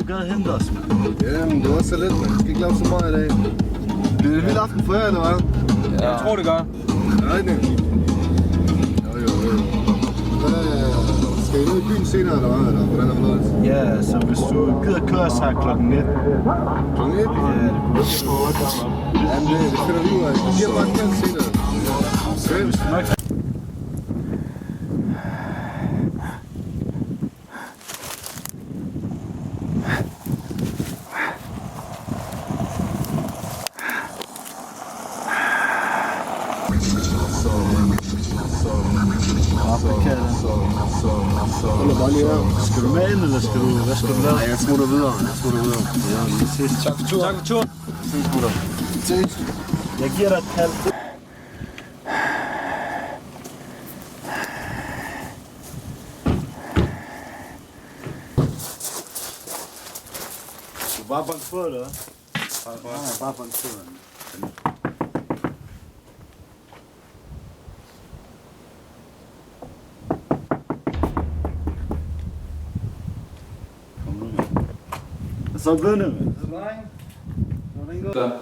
du gad hente os. Jamen, det var så lidt, man. Jeg skal ikke lave så meget i dag. Bliver det en vild aften for jer, eller hvad? Ja. Jeg tror, det gør. Nej, nej. Jo. Skal I ned i byen senere, eller hvad? Eller hvordan er det noget? Ja, så hvis du gider køre os her klokken 1. Klokken 1? Ja, det kunne du. Jamen, det finder vi ud af. Vi giver bare en kald senere. Okay. Hvis du nok... Skal du med ind, eller skal du... Hvad skal du lave? Nej, jeg smutter videre. Ja, vi ses. Tak for turen. Tak for turen. Ses, smutter. Ses. Jeg giver dig et kald. Du bare banke på, eller hvad? Nej, bare banke på. Hvad så blevet det, mand?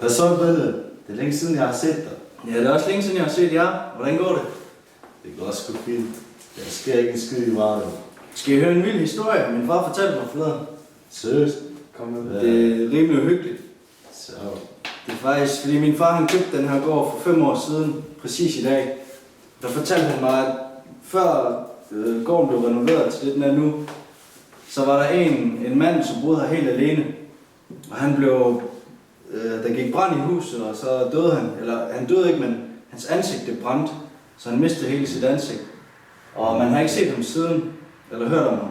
Hvad så blevet det? Det er længe siden, jeg har set dig. Ja, det er også længe siden, jeg har set jer. Hvordan går det? Det går også sgu fint. Der sker ikke en skid i varmen. Skal I høre en vild historie? Min far fortalte mig forleden. Seriøst? Kom med. Det er rimelig uhyggeligt. Så. Det er faktisk, fordi min far han købte den her gård for 5 år siden, præcis i dag. Der fortalte han mig, at før gården blev renoveret til det, den er nu, så var der en mand, som boede her helt alene. Og han blev, der gik brand i huset, og så døde han. Eller han døde ikke, men hans ansigt det brændte, så han mistede hele sit ansigt. Og man har ikke set ham siden, eller hørt om ham.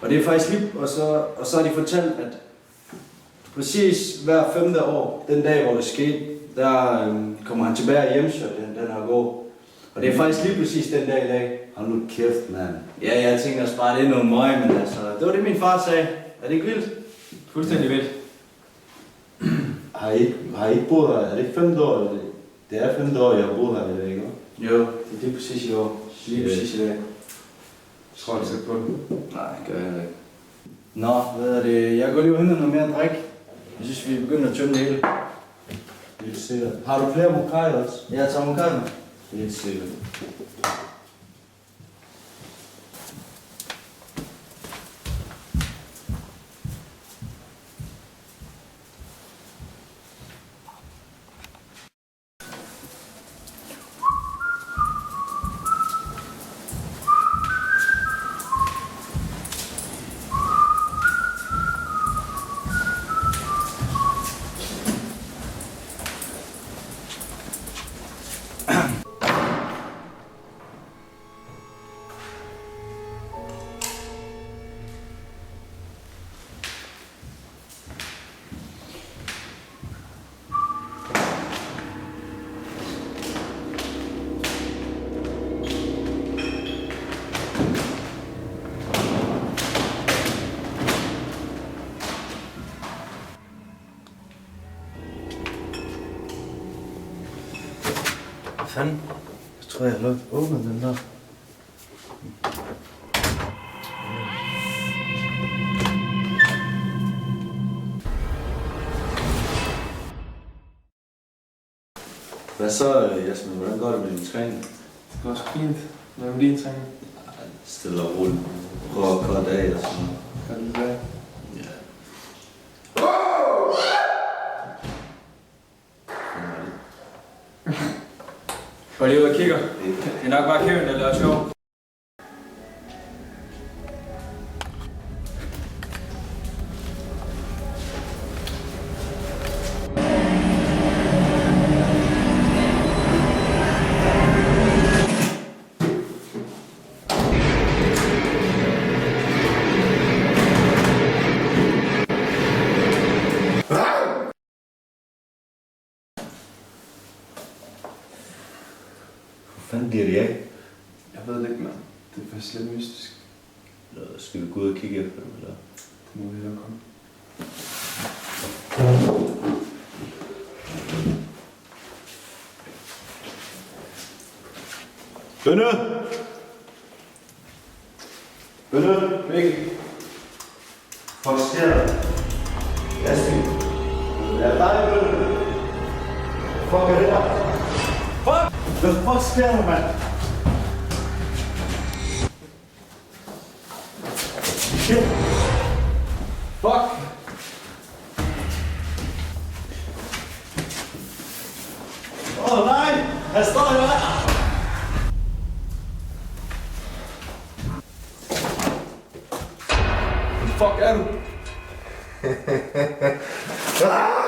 Og det er faktisk lige, og så har de fortalt, at præcis hver 5. år, den dag hvor det skete, der kommer han tilbage og hjemsøger den her gård. Og det er faktisk lige præcis den dag i dag. Hold nu kæft, mand. Ja, jeg tænker også bare, det er noget møg, men altså, det var det min far sagde. Er det ikke vildt? Fuldstændig vildt. Har I ikke boet her? Er det ikke 5 år? Det er 5 år, jeg har boet her i dag, ikke? Jo, det er lige præcis i år. Lige præcis i dag. Tror du, det skal på den? Nej, det gør jeg ikke. Nå, hvad er det? Jeg går lige og henter noget mere at drikke. Jeg synes, vi er begyndt at tømme det hele. Helt sikkert. Har du flere mokai også? Jeg tager mokai med. Helt sikkert. Fanden? Jeg tror, jeg har åbnet den der. Hvad så, Jasmin? Hvordan går det med din træning? Det går også fint. Hvad med din træning? Stille og roligt. Prøv at korte af og sådan noget. Kan du det? Ja. Går lige ud og kigger. Det er nok bare Kevin, der laver sjov. Hvad fanden bliver det af? Jeg ved det ikke, mand. Det er faktisk lidt mystisk. Skal vi gå ud og kigge efter dem, eller? Det må vi da komme. Bønne! Bønne! Mikkel. Hvad sker der? Jasmin. Ja, dig, Bølle. Fuck er det her? Fuck! Hvad fuck sker der, mand? Shit. Fuck! Åh nej! Han står i vejen! Fuck er du? Ah!